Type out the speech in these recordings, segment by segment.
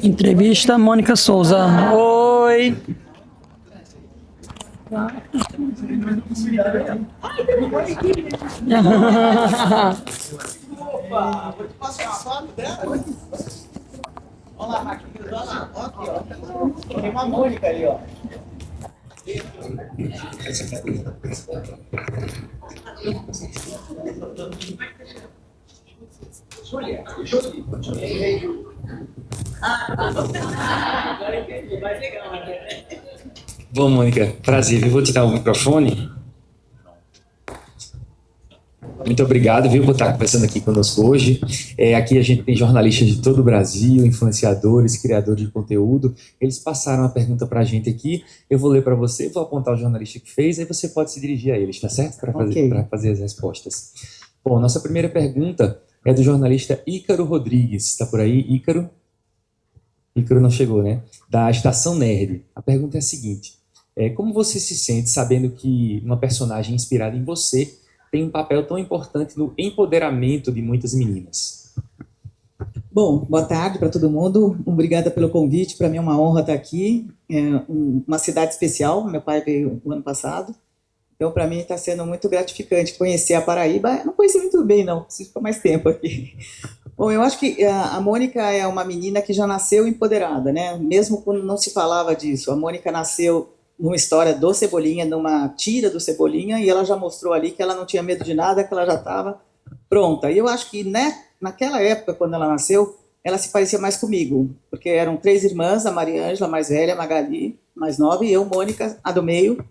Entrevista Mônica Souza. Oi. Opa, vou te passar uma foto dela. Olha lá, Marquinhos, olha lá. Ó, aqui, ó. Tem uma Mônica ali, ó. Bom, Mônica, prazer, eu vou te dar o microfone. Muito obrigado, viu, por estar conversando aqui conosco hoje. Aqui a gente tem jornalistas de todo o Brasil, influenciadores, criadores de conteúdo. Eles passaram a pergunta para a gente aqui. Eu vou ler para você, vou apontar o jornalista que fez, aí você pode se dirigir a eles, tá certo? Para fazer as respostas. Bom, nossa primeira pergunta é do jornalista Ícaro Rodrigues. Está por aí, Ícaro? Ícaro não chegou, né? Da Estação Nerd. A pergunta é a seguinte: como você se sente sabendo que uma personagem inspirada em você tem um papel tão importante no empoderamento de muitas meninas? Bom, boa tarde para todo mundo. Obrigada pelo convite. Para mim é uma honra estar aqui. É uma cidade especial. Meu pai veio o ano passado. Então, para mim, está sendo muito gratificante conhecer a Paraíba. Eu não conheci muito bem, não. Preciso ficar mais tempo aqui. Bom, eu acho que a Mônica é uma menina que já nasceu empoderada, né? Mesmo quando não se falava disso. A Mônica nasceu numa história do Cebolinha, numa tira do Cebolinha, e ela já mostrou ali que ela não tinha medo de nada, que ela já estava pronta. E eu acho que, né, naquela época, quando ela nasceu, ela se parecia mais comigo, porque eram 3 irmãs, a Maria Ângela, mais velha, a Magali, mais nova, e eu, Mônica, a do meio,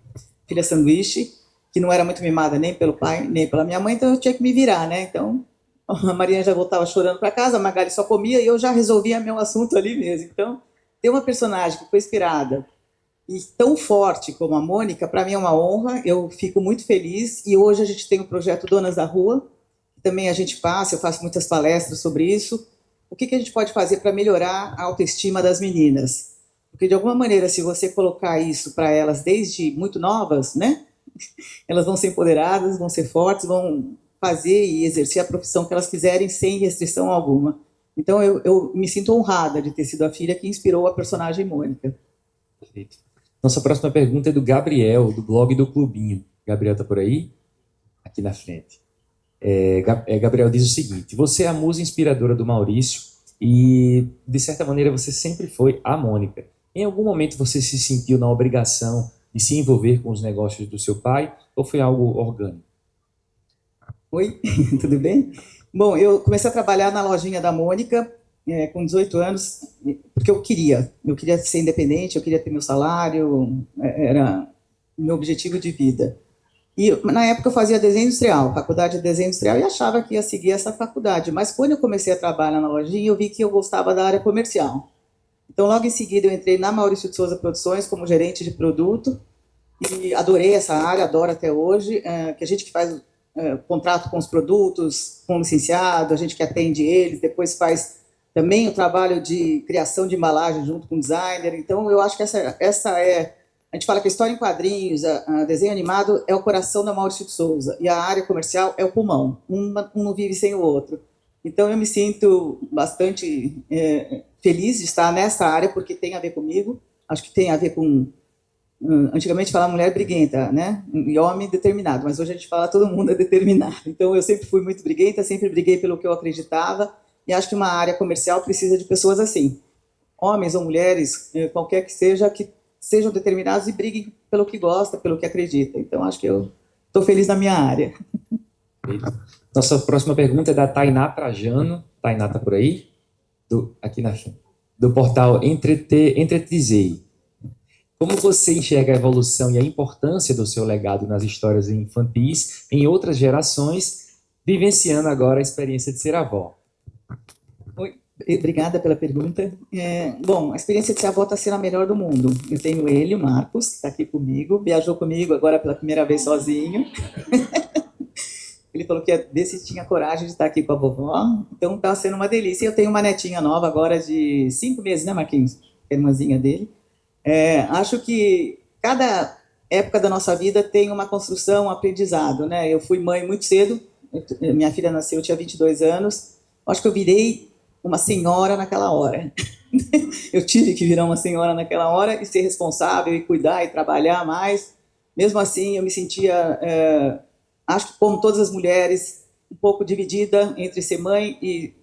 filha sanduíche, que não era muito mimada nem pelo pai, nem pela minha mãe, então eu tinha que me virar, né? Então, a Maria já voltava chorando para casa, a Magali só comia e eu já resolvia meu assunto ali mesmo. Então, ter uma personagem que foi inspirada e tão forte como a Mônica, para mim é uma honra, eu fico muito feliz. E hoje a gente tem o projeto Donas da Rua, que também a gente passa, eu faço muitas palestras sobre isso. O que a gente pode fazer para melhorar a autoestima das meninas? Porque, de alguma maneira, se você colocar isso para elas desde muito novas, né? Elas vão ser empoderadas, vão ser fortes, vão fazer e exercer a profissão que elas quiserem sem restrição alguma. Então, eu me sinto honrada de ter sido a filha que inspirou a personagem Mônica. Perfeito. Nossa próxima pergunta é do Gabriel, do blog do Clubinho. Gabriel está por aí? Aqui na frente. Gabriel diz o seguinte: você é a musa inspiradora do Maurício e, de certa maneira, você sempre foi a Mônica. Em algum momento você se sentiu na obrigação de se envolver com os negócios do seu pai ou foi algo orgânico? Oi, tudo bem? Bom, eu comecei a trabalhar na lojinha da Mônica com 18 anos, porque eu queria ser independente, eu queria ter meu salário, era meu objetivo de vida. E na época eu fazia desenho industrial, faculdade de desenho industrial, e achava que ia seguir essa faculdade, mas quando eu comecei a trabalhar na lojinha, eu vi que eu gostava da área comercial. Então, logo em seguida, eu entrei na Maurício de Souza Produções como gerente de produto, e adorei essa área, adoro até hoje, que a gente que faz contrato com os produtos, com o licenciado, a gente que atende eles, depois faz também o trabalho de criação de embalagem junto com o designer. Então, eu acho que essa é... A gente fala que a história em quadrinhos, a desenho animado é o coração da Maurício de Souza, e a área comercial é o pulmão. Um não vive sem o outro. Então, eu me sinto bastante feliz de estar nessa área, porque tem a ver comigo. Acho que tem a ver com... Antigamente falava mulher briguenta, né? E homem determinado, mas hoje a gente fala todo mundo é determinado. Então, eu sempre fui muito briguenta, sempre briguei pelo que eu acreditava, e acho que uma área comercial precisa de pessoas assim, homens ou mulheres, qualquer que sejam determinados e briguem pelo que gosta, pelo que acredita. Então, acho que eu estou feliz na minha área. Nossa próxima pergunta é da Tainá Trajano. Tainá está por aí? Aqui na frente. Do portal Entretizei. Como você enxerga a evolução e a importância do seu legado nas histórias infantis em outras gerações, vivenciando agora a experiência de ser avó? Oi, obrigada pela pergunta. Bom, a experiência de ser avó está sendo a melhor do mundo. Eu tenho ele, o Marcos, que está aqui comigo, viajou comigo agora pela primeira vez sozinho. Ele falou que ia ver se tinha coragem de estar aqui com a vovó. Então está sendo uma delícia. Eu tenho uma netinha nova agora de 5 meses, né, Marquinhos? A irmãzinha dele. Acho que cada época da nossa vida tem uma construção, um aprendizado, né? Eu fui mãe muito cedo, minha filha nasceu, eu tinha 22 anos, acho que eu virei uma senhora naquela hora. Eu tive que virar uma senhora naquela hora e ser responsável e cuidar e trabalhar mais. Mesmo assim, eu me sentia, acho que como todas as mulheres, um pouco dividida entre ser mãe e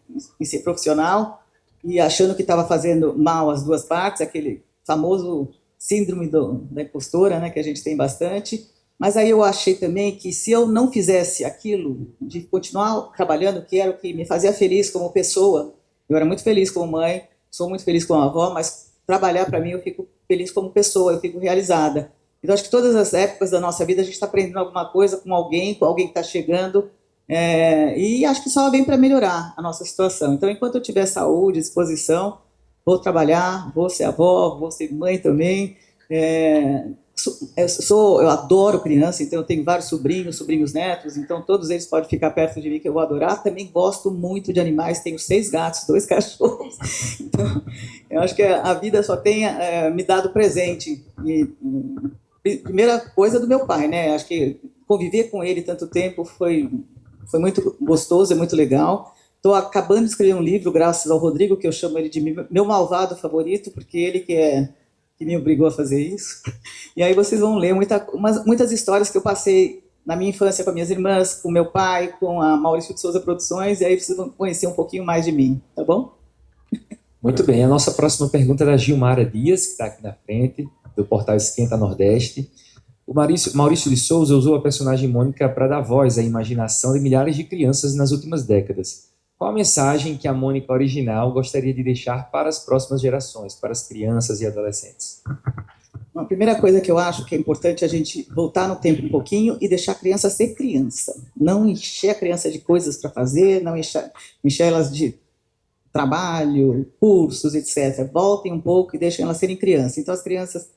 ser profissional, e achando que estava fazendo mal as duas partes, aquele famoso síndrome da impostora, né, que a gente tem bastante. Mas aí eu achei também que se eu não fizesse aquilo, de continuar trabalhando, que era o que me fazia feliz como pessoa, eu era muito feliz como mãe, sou muito feliz como avó, mas trabalhar para mim eu fico feliz como pessoa, eu fico realizada. Então acho que todas as épocas da nossa vida a gente está aprendendo alguma coisa com alguém que está chegando, e acho que só vem para melhorar a nossa situação. Então enquanto eu tiver saúde, disposição, vou trabalhar, vou ser avó, vou ser mãe também. Eu adoro criança, então eu tenho vários sobrinhos netos, então todos eles podem ficar perto de mim que eu vou adorar. Também gosto muito de animais, tenho 6 gatos, 2 cachorros. Então, eu acho que a vida só tem me dado presente. Primeira coisa do meu pai, né? Acho que conviver com ele tanto tempo foi muito gostoso, é muito legal. Estou acabando de escrever um livro, graças ao Rodrigo, que eu chamo ele de meu malvado favorito, porque ele que me obrigou a fazer isso. E aí vocês vão ler muitas histórias que eu passei na minha infância com as minhas irmãs, com meu pai, com a Maurício de Souza Produções, e aí vocês vão conhecer um pouquinho mais de mim, tá bom? Muito bem, a nossa próxima pergunta é da Gilmara Dias, que está aqui na frente, do portal Esquenta Nordeste. O Maurício de Souza usou a personagem Mônica para dar voz à imaginação de milhares de crianças nas últimas décadas. Qual a mensagem que a Mônica original gostaria de deixar para as próximas gerações, para as crianças e adolescentes? A primeira coisa que eu acho que é importante a gente voltar no tempo um pouquinho e deixar a criança ser criança. Não encher a criança de coisas para fazer, não encher elas de trabalho, cursos, etc. Voltem um pouco e deixem elas serem crianças. Então, as crianças,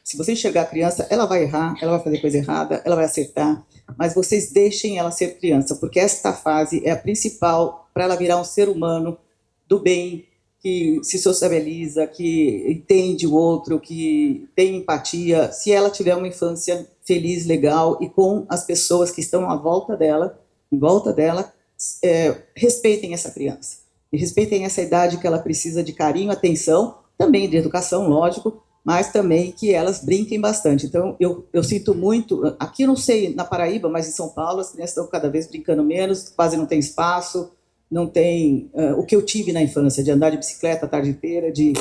se você enxergar a criança, ela vai errar, ela vai fazer coisa errada, ela vai acertar, mas vocês deixem ela ser criança, porque esta fase é a principal para ela virar um ser humano do bem, que se sociabiliza, que entende o outro, que tem empatia. Se ela tiver uma infância feliz, legal, e com as pessoas que estão em volta dela, respeitem essa criança. E respeitem essa idade que ela precisa de carinho, atenção, também de educação, lógico, mas também que elas brinquem bastante. Então, eu sinto muito, aqui eu não sei na Paraíba, mas em São Paulo, as crianças estão cada vez brincando menos, quase não tem espaço, não tem o que eu tive na infância, de andar de bicicleta a tarde inteira, de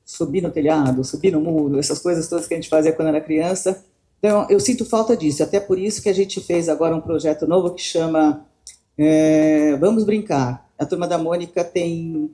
subir no telhado, subir no muro, essas coisas todas que a gente fazia quando era criança. Então, eu sinto falta disso, até por isso que a gente fez agora um projeto novo que chama Vamos Brincar. A Turma da Mônica tem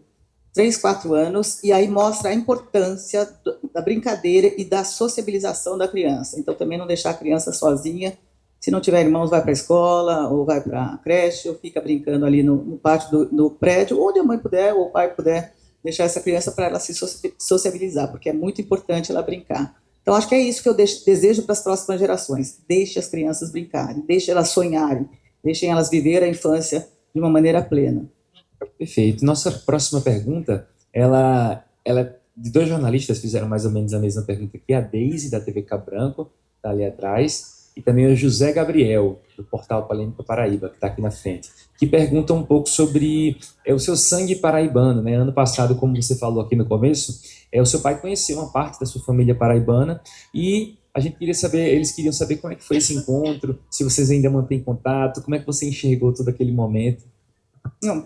3, 4 anos, e aí mostra a importância da brincadeira e da sociabilização da criança. Então, também não deixar a criança sozinha. Se não tiver irmãos, vai para a escola, ou vai para a creche, ou fica brincando ali no pátio do prédio, onde a mãe puder, ou o pai puder, deixar essa criança para ela se sociabilizar, porque é muito importante ela brincar. Então, acho que é isso que eu desejo para as próximas gerações. Deixe as crianças brincarem, deixe elas sonharem, deixem elas viver a infância de uma maneira plena. Perfeito. Nossa próxima pergunta, ela é de 2 jornalistas fizeram mais ou menos a mesma pergunta que a Deise, da TV Cabo Branco, está ali atrás, e também o José Gabriel, do portal Polêmica Paraíba, que está aqui na frente, que pergunta um pouco sobre o seu sangue paraibano, né? Ano passado, como você falou aqui no começo, o seu pai conheceu uma parte da sua família paraibana, e a gente queria saber, eles queriam saber como é que foi esse encontro, se vocês ainda mantêm contato, como é que você enxergou todo aquele momento.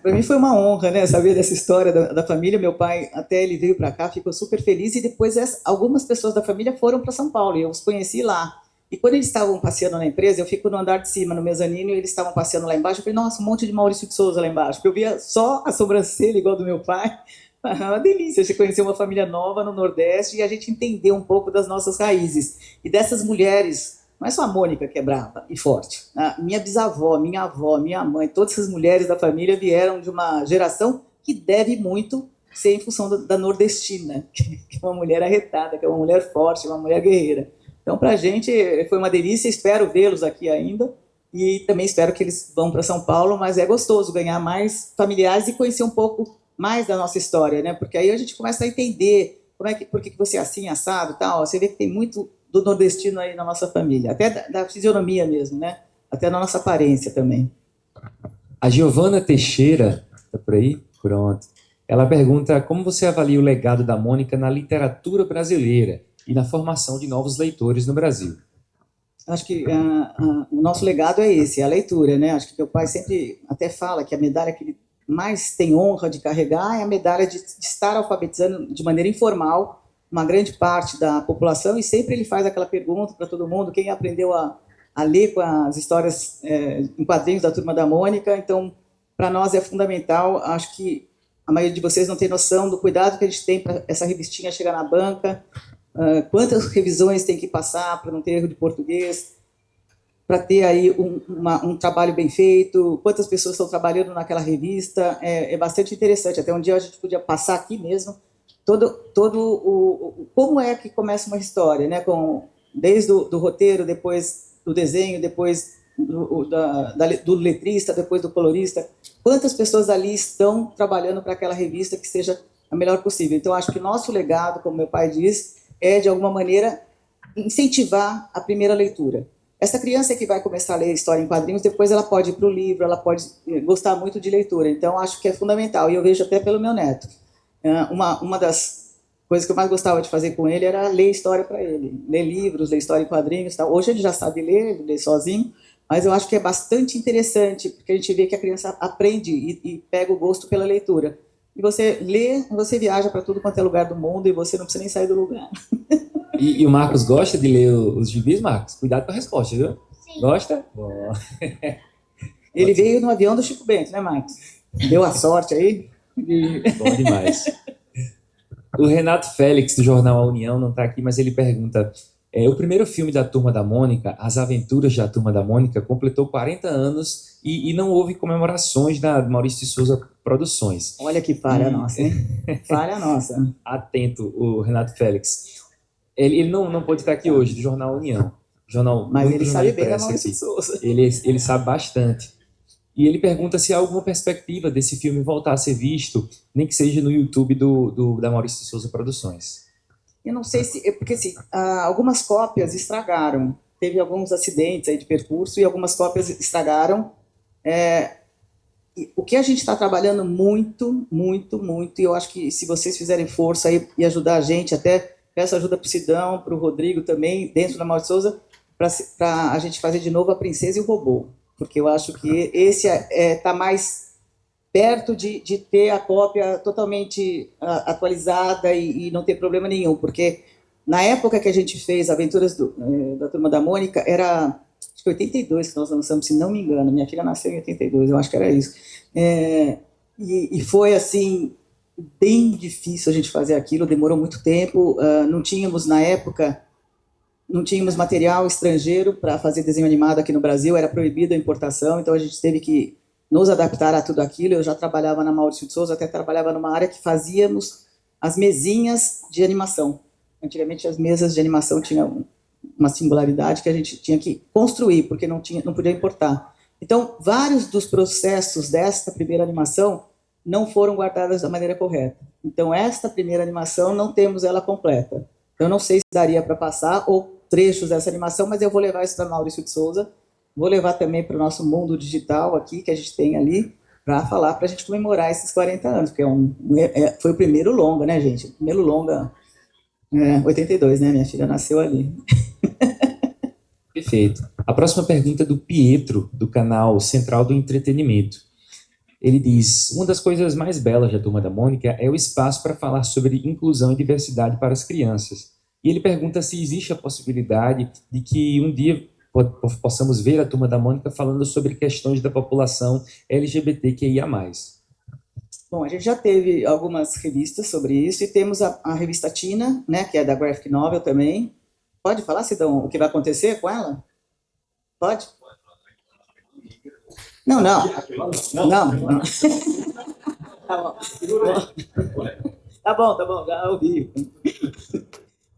Para mim foi uma honra, né, saber dessa história da família. Meu pai, até ele veio para cá, ficou super feliz, e depois algumas pessoas da família foram para São Paulo, e eu os conheci lá. E quando eles estavam passeando na empresa, eu fico no andar de cima, no mezanino, e eles estavam passeando lá embaixo, eu falei, nossa, um monte de Maurício de Souza lá embaixo, porque eu via só a sobrancelha igual do meu pai. Uma delícia, você conhecer uma família nova no Nordeste e a gente entender um pouco das nossas raízes. E dessas mulheres, não é só a Mônica que é brava e forte. A minha bisavó, minha avó, minha mãe, todas essas mulheres da família vieram de uma geração que deve muito ser em função da nordestina, que é uma mulher arretada, que é uma mulher forte, uma mulher guerreira. Então, para a gente foi uma delícia, espero vê-los aqui ainda, e também espero que eles vão para São Paulo, mas é gostoso ganhar mais familiares e conhecer um pouco mais da nossa história, né? Porque aí a gente começa a entender por que você é assim, assado e tal. Você vê que tem do nordestino aí na nossa família, até da fisionomia mesmo, né? Até na nossa aparência também. A Giovana Teixeira, tá por aí? Pronto. Ela pergunta como você avalia o legado da Mônica na literatura brasileira e na formação de novos leitores no Brasil. Acho que o nosso legado é esse, é a leitura, né? Acho que meu pai sempre até fala que a medalha que ele mais tem honra de carregar é a medalha de estar alfabetizando de maneira informal uma grande parte da população, e sempre ele faz aquela pergunta para todo mundo, quem aprendeu a ler com as histórias em quadrinhos da Turma da Mônica. Então, para nós é fundamental. Acho que a maioria de vocês não tem noção do cuidado que a gente tem para essa revistinha chegar na banca, quantas revisões tem que passar para não ter erro de português, para ter aí um trabalho bem feito, quantas pessoas estão trabalhando naquela revista. É bastante interessante. Até um dia a gente podia passar aqui mesmo como é que começa uma história, né? Desde do roteiro, depois do desenho, depois do letrista, depois do colorista. Quantas pessoas ali estão trabalhando para aquela revista que seja a melhor possível. Então, acho que o nosso legado, como meu pai diz, é, de alguma maneira, incentivar a primeira leitura. Essa criança que vai começar a ler história em quadrinhos, depois ela pode ir para o livro, ela pode gostar muito de leitura. Então, acho que é fundamental. E eu vejo até pelo meu neto. Uma das coisas que eu mais gostava de fazer com ele era ler história para ele. Ler livros, ler história em quadrinhos. Tal. Hoje ele já sabe ler, ele lê sozinho, mas eu acho que é bastante interessante, porque a gente vê que a criança aprende e pega o gosto pela leitura. E você lê, você viaja para tudo quanto é lugar do mundo e você não precisa nem sair do lugar. E o Marcos gosta de ler os gibis, Marcos? Cuidado com a resposta, viu? Sim. Gosta? Bom. Ele veio no avião do Chico Bento, né, Marcos? Deu a sorte aí. Bom demais. O Renato Félix, do jornal A União, não está aqui, mas ele pergunta: o primeiro filme da Turma da Mônica, As Aventuras da Turma da Mônica, completou 40 anos e não houve comemorações da Maurício de Souza Produções. Olha que falha nossa, hein? Falha nossa. Atento, o Renato Félix. Ele não pôde estar aqui hoje, do jornal A União. Mas ele sabe bem da Maurício de Souza. Ele sabe bastante. E ele pergunta se há alguma perspectiva desse filme voltar a ser visto, nem que seja no YouTube da Maurício de Souza Produções. Eu não sei se... Porque assim, algumas cópias estragaram. Teve alguns acidentes aí de percurso e algumas cópias estragaram. O que a gente está trabalhando muito, muito, muito, e eu acho que se vocês fizerem força aí e ajudar a gente, até peço ajuda para o Sidão, para o Rodrigo também, dentro da Maurício de Souza, para a gente fazer de novo A Princesa e o Robô. Porque eu acho que esse está mais perto de ter a cópia totalmente atualizada e não ter problema nenhum. Porque na época que a gente fez Aventuras da Turma da Mônica, era, acho que 82 que nós lançamos, se não me engano. Minha filha nasceu em 82, eu acho que era isso. E foi, assim, bem difícil a gente fazer aquilo, demorou muito tempo. Não tínhamos, na época... Não tínhamos material estrangeiro para fazer desenho animado aqui no Brasil, era proibido a importação, então a gente teve que nos adaptar a tudo aquilo. Eu já trabalhava na Maurício de Souza, até trabalhava numa área que fazíamos as mesinhas de animação. Antigamente as mesas de animação tinham uma singularidade que a gente tinha que construir, porque não podia importar. Então, vários dos processos desta primeira animação não foram guardados da maneira correta. Então, esta primeira animação não temos ela completa. Eu não sei se daria para passar ou trechos dessa animação, mas eu vou levar isso para Maurício de Souza, vou levar também para o nosso mundo digital aqui, que a gente tem ali, para falar, para a gente comemorar esses 40 anos, porque foi o primeiro longa, né, gente? O primeiro longa, 82, né? Minha filha nasceu ali. Perfeito. A próxima pergunta é do Pietro, do canal Central do Entretenimento. Ele diz: uma das coisas mais belas da Turma da Mônica é o espaço para falar sobre inclusão e diversidade para as crianças. E ele pergunta se existe a possibilidade de que um dia possamos ver a Turma da Mônica falando sobre questões da população LGBTQIA+. Bom, a gente já teve algumas revistas sobre isso, e temos a revista Tina, né, que é da Graphic Novel também. Pode falar, Sidão, o que vai acontecer com ela? Pode? Não. Tá bom, já ouvi.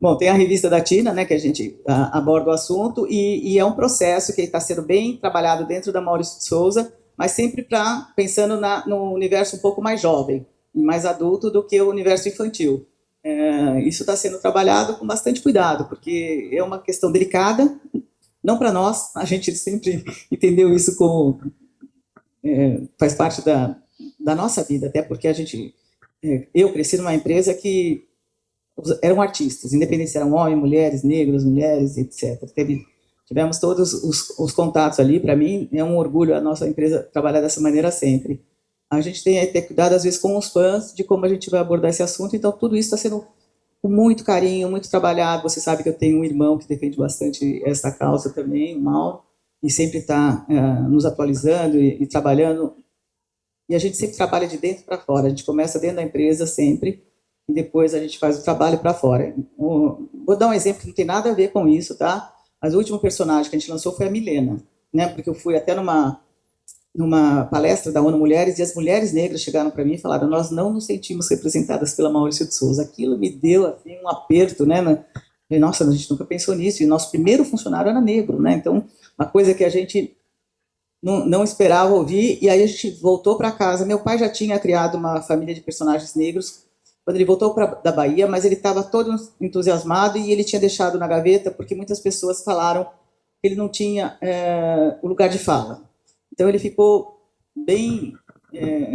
Bom, tem a revista da Tina, né, que a gente aborda o assunto, e é um processo que está sendo bem trabalhado dentro da Maurício de Souza, mas sempre pensando no universo um pouco mais jovem e mais adulto do que o universo infantil. Isso está sendo trabalhado com bastante cuidado, porque é uma questão delicada, não para nós, a gente sempre entendeu isso como faz parte da nossa vida, até porque eu cresci numa empresa que eram artistas, independente se eram homens, mulheres, negros, mulheres, etc. Tivemos todos os contatos ali. Para mim é um orgulho a nossa empresa trabalhar dessa maneira sempre. A gente tem que ter cuidado às vezes com os fãs de como a gente vai abordar esse assunto, então tudo isso está sendo com muito carinho, muito trabalhado. Você sabe que eu tenho um irmão que defende bastante essa causa também, o Mauro, e sempre está nos atualizando e trabalhando. E a gente sempre trabalha de dentro para fora. A gente começa dentro da empresa sempre, e depois a gente faz o trabalho para fora. Vou dar um exemplo que não tem nada a ver com isso, tá? Mas o último personagem que a gente lançou foi a Milena, né? Porque eu fui até numa palestra da ONU Mulheres, e as mulheres negras chegaram para mim e falaram: nós não nos sentimos representadas pela Maurício de Souza. Aquilo me deu assim, um aperto, né? Falei, nossa, a gente nunca pensou nisso. E nosso primeiro funcionário era negro, né? Então, uma coisa que a gente não esperava ouvir. E aí a gente voltou para casa. Meu pai já tinha criado uma família de personagens negros quando ele voltou da Bahia, mas ele estava todo entusiasmado e ele tinha deixado na gaveta porque muitas pessoas falaram que ele não tinha o lugar de fala. Então ele ficou bem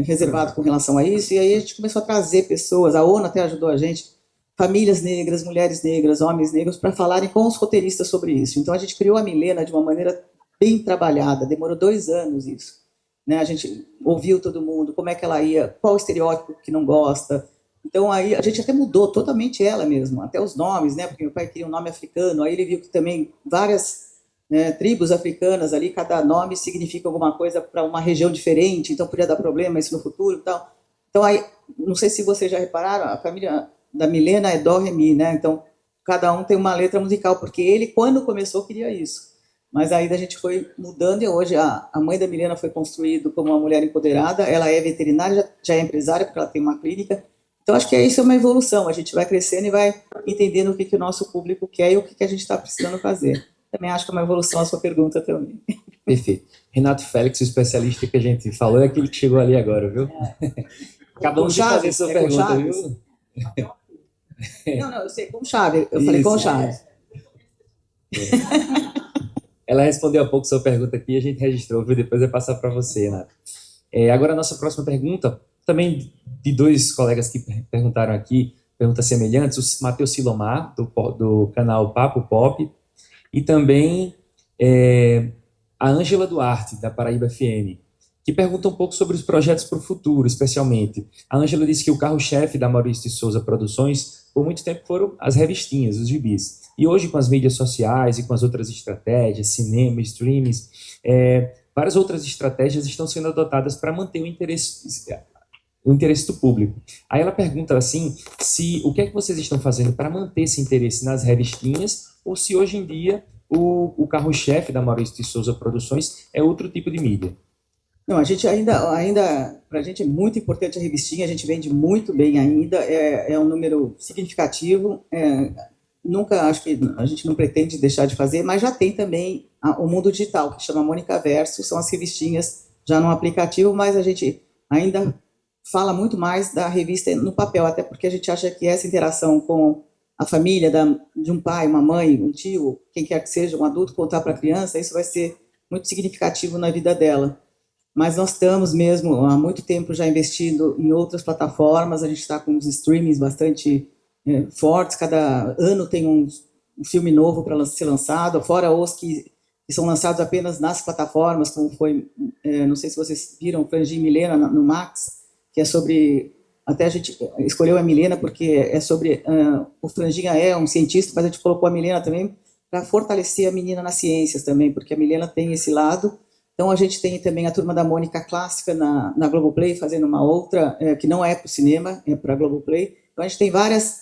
reservado com relação a isso, e aí a gente começou a trazer pessoas, a ONU até ajudou a gente, famílias negras, mulheres negras, homens negros, para falarem com os roteiristas sobre isso. Então a gente criou a Milena de uma maneira bem trabalhada, demorou 2 anos isso. Né? A gente ouviu todo mundo, como é que ela ia, qual o estereótipo que não gosta. Então aí a gente até mudou totalmente ela mesmo, até os nomes, né? Porque meu pai queria um nome africano, aí ele viu que também várias tribos africanas ali, cada nome significa alguma coisa para uma região diferente, então podia dar problema isso no futuro e tal. Então aí, não sei se vocês já repararam, a família da Milena é Dó, Ré, Mi, né? Então cada um tem uma letra musical, porque ele, quando começou, queria isso. Mas aí a gente foi mudando, e hoje a mãe da Milena foi construída como uma mulher empoderada, ela é veterinária, já é empresária, porque ela tem uma clínica. Então, acho que isso é uma evolução, a gente vai crescendo e vai entendendo o que o nosso público quer e o que a gente está precisando fazer. Também acho que é uma evolução a sua pergunta também. Perfeito. Renato Félix, o especialista que a gente falou, é aquele que chegou ali agora, viu? Acabamos de fazer sua pergunta, viu? Não, eu sei, com chave. Eu falei com chave. Ela respondeu há pouco sua pergunta aqui, a gente registrou, viu? Depois eu passar para você, Renato. Agora, a nossa próxima pergunta, também de 2 colegas que perguntaram aqui, perguntas semelhantes, o Matheus Silomar, do canal Papo Pop, e também a Ângela Duarte, da Paraíba FM, que pergunta um pouco sobre os projetos para o futuro, especialmente. A Ângela disse que o carro-chefe da Maurício de Souza Produções, por muito tempo, foram as revistinhas, os gibis. E hoje, com as mídias sociais e com as outras estratégias, cinema, streams, várias outras estratégias estão sendo adotadas para manter o interesse do público. Aí ela pergunta assim, o que é que vocês estão fazendo para manter esse interesse nas revistinhas, ou se hoje em dia o carro-chefe da Maurício de Souza Produções é outro tipo de mídia. Não, a gente ainda para a gente é muito importante a revistinha, a gente vende muito bem ainda, é um número significativo, nunca, acho que a gente não pretende deixar de fazer, mas já tem também o mundo digital, que chama Mônica Verso, são as revistinhas já no aplicativo, mas a gente ainda fala muito mais da revista no papel, até porque a gente acha que essa interação com a família de um pai, uma mãe, um tio, quem quer que seja, um adulto, contar para a criança, isso vai ser muito significativo na vida dela. Mas nós estamos mesmo há muito tempo já investindo em outras plataformas, a gente está com uns streamings bastante fortes, cada ano tem um filme novo para ser lançado, fora os que são lançados apenas nas plataformas, como foi, não sei se vocês viram, Franjinha e Milena no Max, que é sobre, até a gente escolheu a Milena porque é sobre, o Franjinha é um cientista, mas a gente colocou a Milena também para fortalecer a menina nas ciências também, porque a Milena tem esse lado. Então a gente tem também a Turma da Mônica clássica na Globoplay, fazendo uma outra, que não é para o cinema, é para a Globoplay. Então a gente tem várias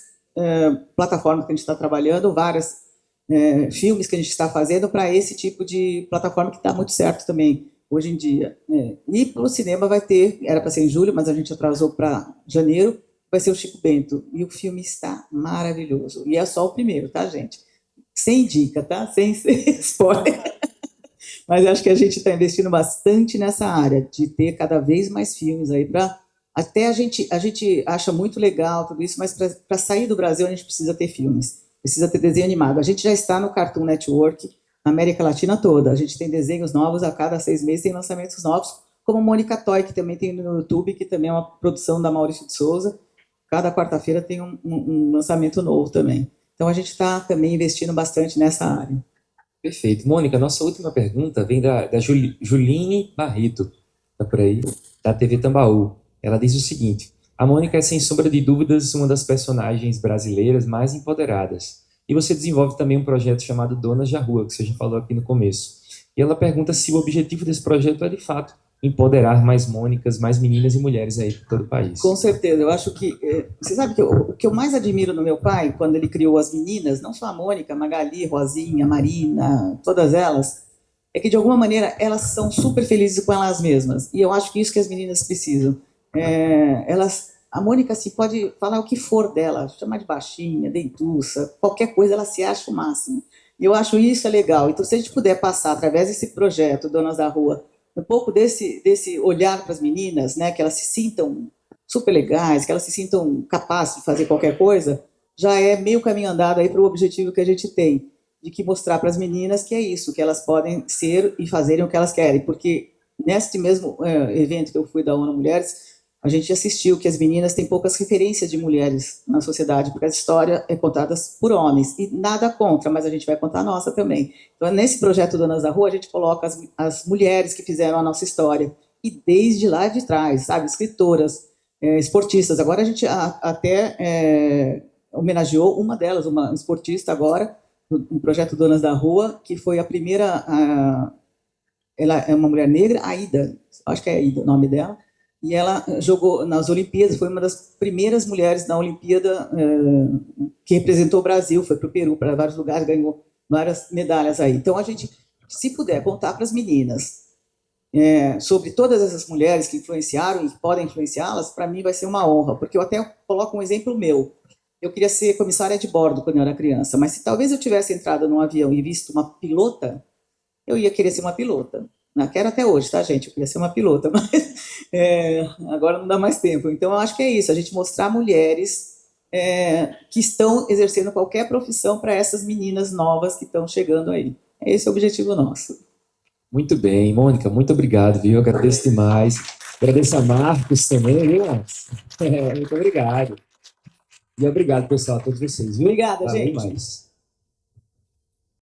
plataformas que a gente está trabalhando, vários filmes que a gente está fazendo para esse tipo de plataforma que está muito certo também hoje em dia. E para o cinema vai ter, era para ser em julho, mas a gente atrasou para janeiro, vai ser o Chico Bento. E o filme está maravilhoso. E é só o primeiro, tá, gente? Sem dica, tá? Sem spoiler. Mas acho que a gente está investindo bastante nessa área, de ter cada vez mais filmes aí para Até a gente acha muito legal tudo isso, mas para sair do Brasil a gente precisa ter filmes, precisa ter desenho animado. A gente já está no Cartoon Network, na América Latina toda. A gente tem desenhos novos, a cada 6 meses tem lançamentos novos, como Mônica Toy, que também tem no YouTube, que também é uma produção da Maurício de Souza. Cada quarta-feira tem um lançamento novo também. Então a gente está também investindo bastante nessa área. Perfeito. Mônica, nossa última pergunta vem da Juline Barreto, tá por aí, da TV Tambaú. Ela diz o seguinte: a Mônica é, sem sombra de dúvidas, uma das personagens brasileiras mais empoderadas. E você desenvolve também um projeto chamado Donas da Rua, que você já falou aqui no começo. E ela pergunta se o objetivo desse projeto é, de fato, empoderar mais Mônicas, mais meninas e mulheres aí por todo o país. Com certeza. Eu acho que... Você sabe que o que eu mais admiro no meu pai, quando ele criou as meninas, não só a Mônica, a Magali, Rosinha, Marina, todas elas, é que, de alguma maneira, elas são super felizes com elas mesmas. E eu acho que isso que as meninas precisam. A Mônica assim, pode falar o que for dela, chamar de baixinha, dentuça, qualquer coisa, ela se acha o máximo. E eu acho isso legal. Então, se a gente puder passar, através desse projeto, Donas da Rua, um pouco desse olhar para as meninas, né, que elas se sintam super legais, que elas se sintam capazes de fazer qualquer coisa, já é meio caminho andado aí para o objetivo que a gente tem, de que mostrar para as meninas que é isso, que elas podem ser e fazerem o que elas querem. Porque neste mesmo evento que eu fui da ONU Mulheres, a gente assistiu que as meninas têm poucas referências de mulheres na sociedade, porque a história é contada por homens, e nada contra, mas a gente vai contar a nossa também. Então, nesse projeto Donas da Rua, a gente coloca as mulheres que fizeram a nossa história, e desde lá de trás, sabe, escritoras, esportistas. Agora a gente até homenageou uma delas, uma esportista agora, no projeto Donas da Rua, que foi a primeira, ela é uma mulher negra, Aida, acho que é Aida o nome dela, e ela jogou nas Olimpíadas, foi uma das primeiras mulheres na Olimpíada que representou o Brasil, foi para o Peru, para vários lugares, ganhou várias medalhas aí. Então, a gente, se puder contar para as meninas sobre todas essas mulheres que influenciaram e que podem influenciá-las, para mim vai ser uma honra, porque eu até coloco um exemplo meu. Eu queria ser comissária de bordo quando eu era criança, mas se talvez eu tivesse entrado num avião e visto uma pilota, eu ia querer ser uma pilota. Não quero até hoje, tá, gente? Eu queria ser uma pilota, mas agora não dá mais tempo. Então, eu acho que é isso, a gente mostrar mulheres que estão exercendo qualquer profissão para essas meninas novas que estão chegando aí. Esse é o objetivo nosso. Muito bem, Mônica, muito obrigado, viu? Eu agradeço demais. Agradeço a Marcos também, viu, Marcos? Muito obrigado. E obrigado, pessoal, a todos vocês, viu? Obrigada, Valeu gente. demais.